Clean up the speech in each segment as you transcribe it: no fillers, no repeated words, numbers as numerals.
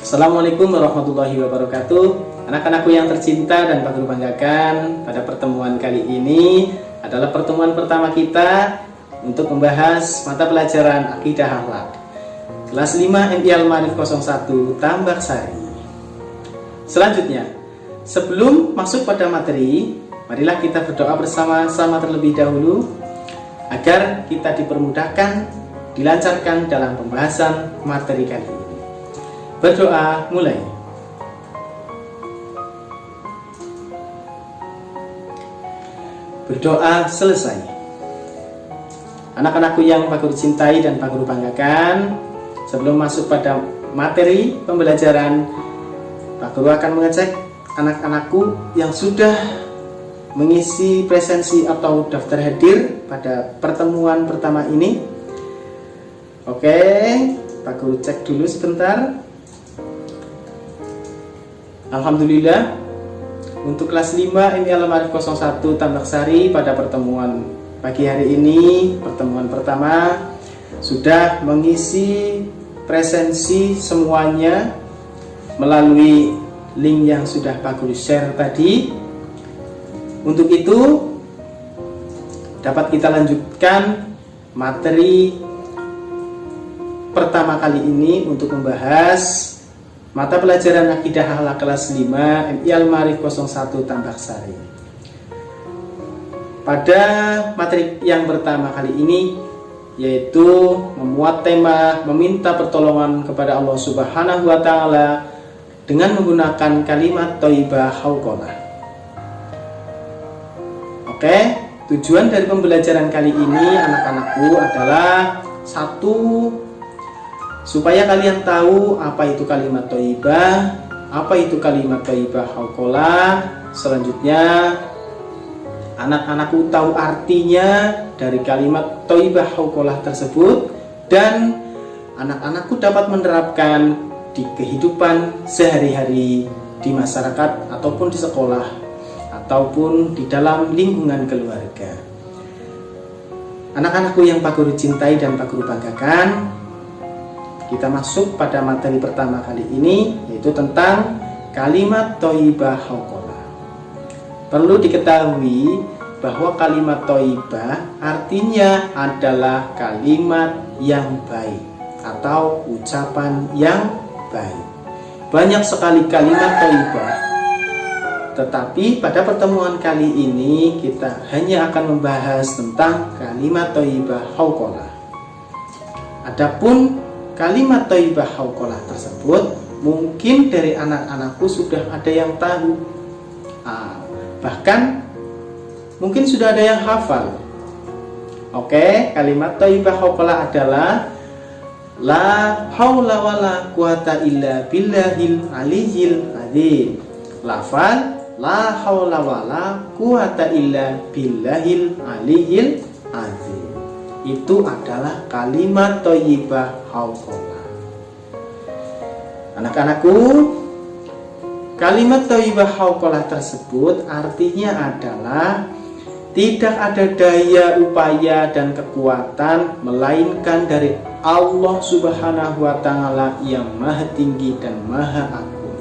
Assalamualaikum warahmatullahi wabarakatuh. Anak-anakku yang tercinta dan Pak Guru banggakan, pada pertemuan kali ini adalah pertemuan pertama kita untuk membahas mata pelajaran Akidah Akhlak kelas 5 MI Al-Ma'arif 01 Tambak Sari. Selanjutnya, sebelum masuk pada materi, marilah kita berdoa bersama-sama terlebih dahulu agar kita dipermudahkan, dilancarkan dalam pembahasan materi kali ini. Berdoa mulai. Berdoa selesai. Anak-anakku yang Pak Guru cintai dan Pak Guru banggakan, sebelum masuk pada materi pembelajaran, Pak Guru akan mengecek anak-anakku yang sudah mengisi presensi atau daftar hadir pada pertemuan pertama ini. Oke, Pak Guru cek dulu sebentar. Alhamdulillah, untuk kelas 5 MI Al-Ma'arif 01 Tambak Sari pada pertemuan pagi hari ini, pertemuan pertama, sudah mengisi presensi semuanya melalui link yang sudah Pak Guru share tadi. Untuk itu dapat kita lanjutkan materi pertama kali ini untuk membahas mata pelajaran Akidah Akhlak kelas 5 MI Al-Ma'arif 01 Tambak Sari. Pada materi yang pertama kali ini, yaitu memuat tema meminta pertolongan kepada Allah Subhanahu wa Ta'ala dengan menggunakan kalimat thayyibah hauqalah. Oke, tujuan dari pembelajaran kali ini anak-anakku adalah satu, supaya kalian tahu apa itu kalimat thayyibah, apa itu kalimat thayyibah hauqalah. Selanjutnya anak-anakku tahu artinya dari kalimat thayyibah hauqalah tersebut, dan anak-anakku dapat menerapkan di kehidupan sehari-hari di masyarakat ataupun di sekolah ataupun di dalam lingkungan keluarga. Anak-anakku yang Pak Guru cintai dan Pak Guru banggakan, kita masuk pada materi pertama kali ini, yaitu tentang kalimat thayyibah hauqalah. Perlu diketahui bahwa kalimat thayyibah artinya adalah kalimat yang baik atau ucapan yang baik. Banyak sekali kalimat thayyibah, tetapi pada pertemuan kali ini kita hanya akan membahas tentang kalimat thayyibah hauqalah. Adapun kalimat thayyibah hauqalah tersebut mungkin dari anak-anakku sudah ada yang tahu, bahkan mungkin sudah ada yang hafal. Oke, kalimat thayyibah hauqalah adalah la haula wala quwata illa billahil aliyyil azim. Lafal la haula wala quwata illa billahil aliyyil azim. Itu adalah kalimat thayyibah hauqalah. Anak-anakku, kalimat thayyibah hauqalah tersebut artinya adalah tidak ada daya, upaya, dan kekuatan melainkan dari Allah Subhanahu wa Ta'ala yang maha tinggi dan maha agung.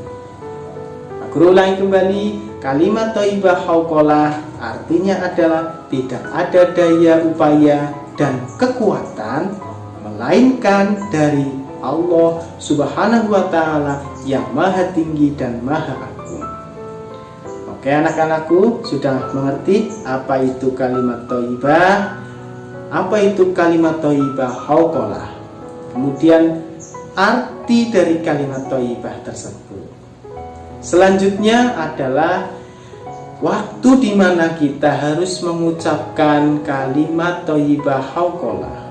Aku ulangi kembali, kalimat thayyibah hauqalah artinya adalah tidak ada daya, upaya, dan kekuatan melainkan dari Allah Subhanahu wa Ta'ala yang maha tinggi dan maha agung. Oke, anak-anakku sudah mengerti apa itu kalimat thayyibah, apa itu kalimat thayyibah hauqalah, kemudian arti dari kalimat thayyibah tersebut. Selanjutnya adalah waktu di mana kita harus mengucapkan kalimat thayyibah hauqalah.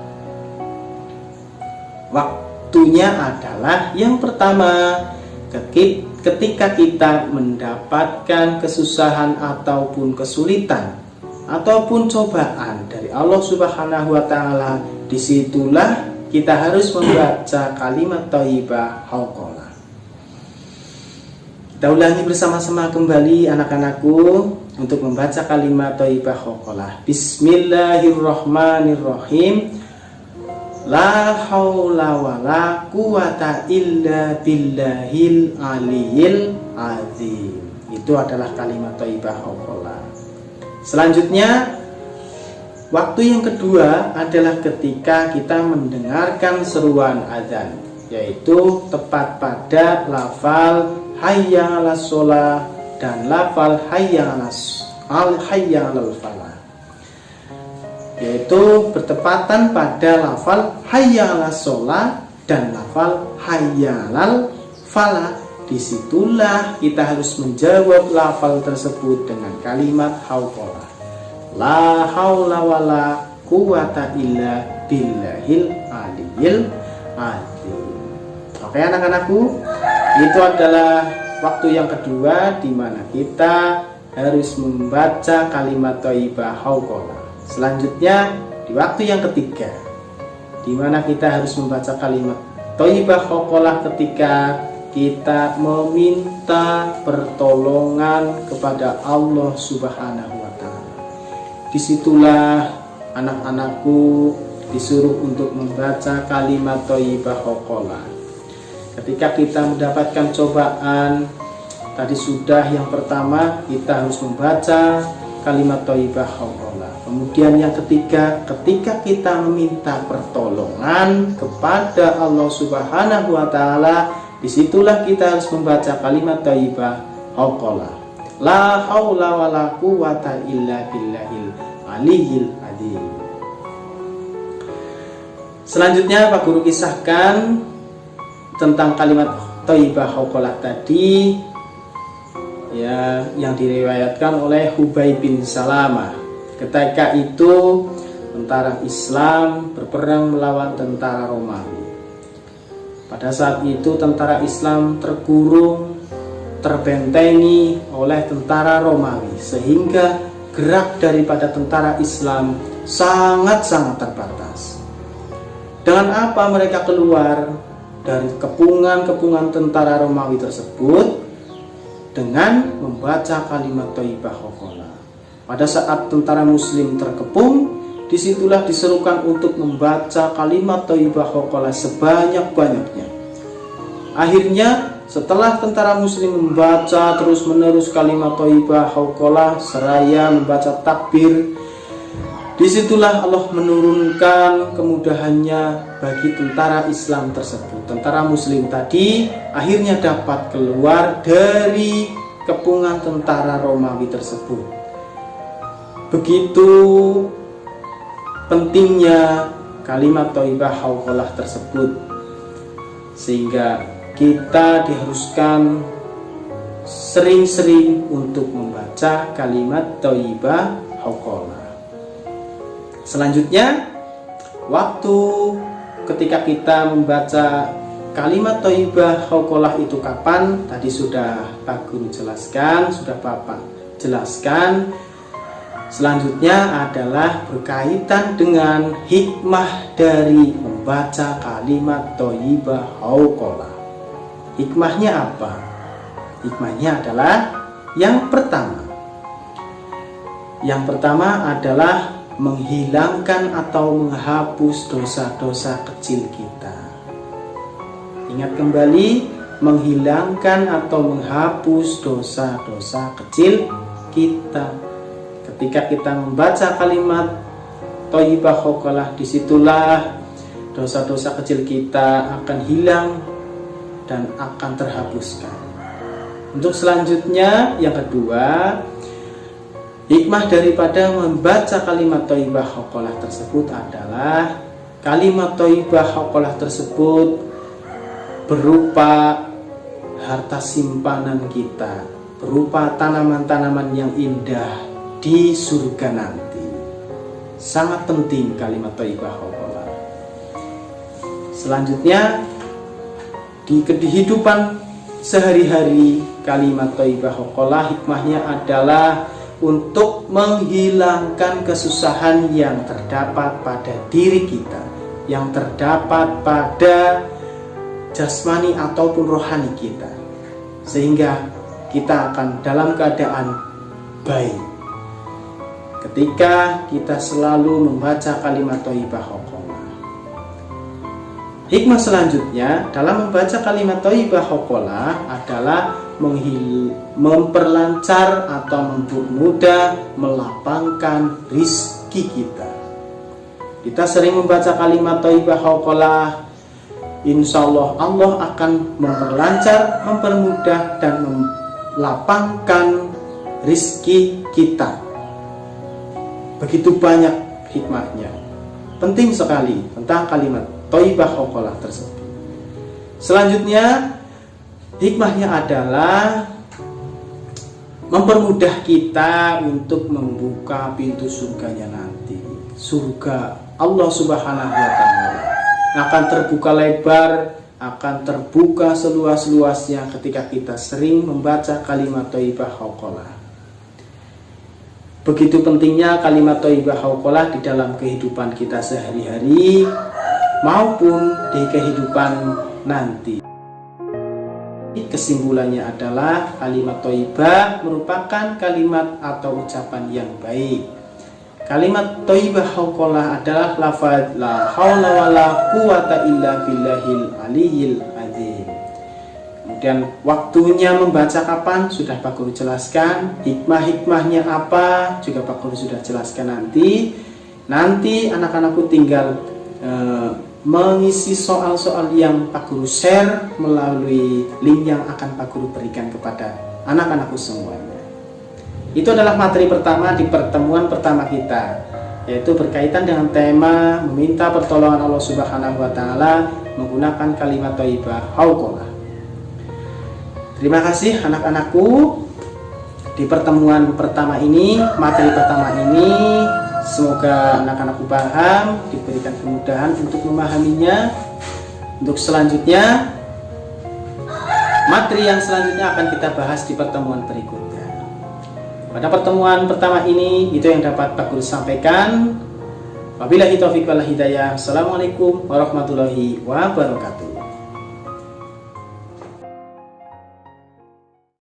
Waktunya adalah yang pertama, ketika kita mendapatkan kesusahan ataupun kesulitan ataupun cobaan dari Allah Subhanahu wa Ta'ala, disitulah kita harus membaca kalimat thayyibah hauqalah. Kita ulangi bersama-sama kembali anak-anakku untuk membaca kalimat thayyibah hauqalah. Bismillahirrahmanirrahim. La haula wala quwata illa billahil aliyil azim. Itu adalah kalimat thayyibah hauqalah. Selanjutnya, waktu yang kedua adalah ketika kita mendengarkan seruan azan, yaitu tepat pada lafal hayya 'alas shalah dan lafal hayya 'alal falah, yaitu bertepatan pada lafal hayya 'alas shalah dan lafal hayya 'alal falah. Disitulah kita harus menjawab lafal tersebut dengan kalimat hauqalah. La haula wala quwata illa billahil aliyil azim. Oke anak-anakku, itu adalah waktu yang kedua di mana kita harus membaca kalimat thayyibah hauqalah. Selanjutnya di waktu yang ketiga di mana kita harus membaca kalimat thayyibah hauqalah ketika kita meminta pertolongan kepada Allah Subhanahu wa Ta'ala. Disitulah anak-anakku disuruh untuk membaca kalimat thayyibah hauqalah. Ketika kita mendapatkan cobaan, tadi sudah yang pertama kita harus membaca kalimat thayyibah hauqalah. Kemudian yang ketiga, ketika kita meminta pertolongan kepada Allah Subhanahu wa Ta'ala, disitulah kita harus membaca kalimat thayyibah hauqalah. La haula wala quwata illa billahil aliyil azim. Selanjutnya Pak Guru kisahkan tentang kalimat thayyibah hauqalah tadi, ya, yang diriwayatkan oleh Hubay bin Salamah. Ketika itu tentara Islam berperang melawan tentara Romawi. Pada saat itu tentara Islam terkurung, terbentengi oleh tentara Romawi, sehingga gerak daripada tentara Islam sangat-sangat terbatas. Dengan apa mereka keluar dari kepungan-kepungan tentara Romawi tersebut? Dengan membaca kalimat thayyibah hauqalah. Pada saat tentara Muslim terkepung, disitulah diserukan untuk membaca kalimat thayyibah hauqalah sebanyak-banyaknya. Akhirnya setelah tentara Muslim membaca terus-menerus kalimat thayyibah hauqalah seraya membaca takbir, disitulah Allah menurunkan kemudahannya bagi tentara Islam tersebut. Tentara Muslim tadi akhirnya dapat keluar dari kepungan tentara Romawi tersebut. Begitu pentingnya kalimat thayyibah hauqalah tersebut, sehingga kita diharuskan sering-sering untuk membaca kalimat thayyibah hauqalah. Selanjutnya, waktu ketika kita membaca kalimat thayyibah hauqalah itu kapan? Tadi sudah Pak Guru jelaskan, sudah Bapak jelaskan. Selanjutnya adalah berkaitan dengan hikmah dari membaca kalimat thayyibah hauqalah. Hikmahnya apa? Hikmahnya adalah yang pertama. Yang pertama adalah menghilangkan atau menghapus dosa-dosa kecil kita. Ingat kembali, menghilangkan atau menghapus dosa-dosa kecil kita. Ketika kita membaca kalimat thayyibah hauqalah, disitulah dosa-dosa kecil kita akan hilang dan akan terhapuskan. Untuk selanjutnya, yang kedua, hikmah daripada membaca kalimat thayyibah hauqalah tersebut adalah kalimat thayyibah hauqalah tersebut berupa harta simpanan kita, berupa tanaman-tanaman yang indah di surga nanti. Sangat penting kalimat thayyibah hauqalah. Selanjutnya, di kehidupan sehari-hari, kalimat thayyibah hauqalah hikmahnya adalah untuk menghilangkan kesusahan yang terdapat pada diri kita, yang terdapat pada jasmani ataupun rohani kita, sehingga kita akan dalam keadaan baik ketika kita selalu membaca kalimat thayyibah hauqalah. Hikmah selanjutnya dalam membaca kalimat thayyibah haqalah adalah memperlancar atau mempermudah, melapangkan rizki kita. Kita sering membaca kalimat thayyibah haqalah, insya Allah akan memperlancar, mempermudah, dan melapangkan rizki kita. Begitu banyak hikmahnya. Penting sekali tentang kalimat thayyibah haqalah tersebut. Selanjutnya, hikmahnya adalah mempermudah kita untuk membuka pintu surganya nanti. Surga Allah Subhanahu wa Ta'ala akan terbuka lebar, akan terbuka seluas-luasnya ketika kita sering membaca kalimat thayyibah haqalah. Begitu pentingnya kalimat thayyibah haqalah di dalam kehidupan kita sehari-hari maupun di kehidupan nanti. Kesimpulannya adalah kalimat thayyibah merupakan kalimat atau ucapan yang baik. Kalimat thayyibah haqalah adalah lafaz la haula wala quwata illa billahil aliyyil azim. Kemudian waktunya membaca kapan sudah Pak Guru jelaskan, hikmah-hikmahnya apa juga Pak Guru sudah jelaskan nanti. Nanti anak-anakku tinggal mengisi soal-soal yang Pak Guru share melalui link yang akan Pak Guru berikan kepada anak-anakku semuanya. Itu adalah materi pertama di pertemuan pertama kita, yaitu berkaitan dengan tema meminta pertolongan Allah Subhanahu wa Ta'ala menggunakan kalimat thayyibah haqalah. Terima kasih anak-anakku. Di pertemuan pertama ini, materi pertama ini, semoga anak-anakku paham, diberikan kemudahan untuk memahaminya. Untuk selanjutnya, materi yang selanjutnya akan kita bahas di pertemuan berikutnya. Pada pertemuan pertama ini, itu yang dapat Pak Guru sampaikan. Wabillahi taufiq wal hidayah. Assalamualaikum warahmatullahi wabarakatuh.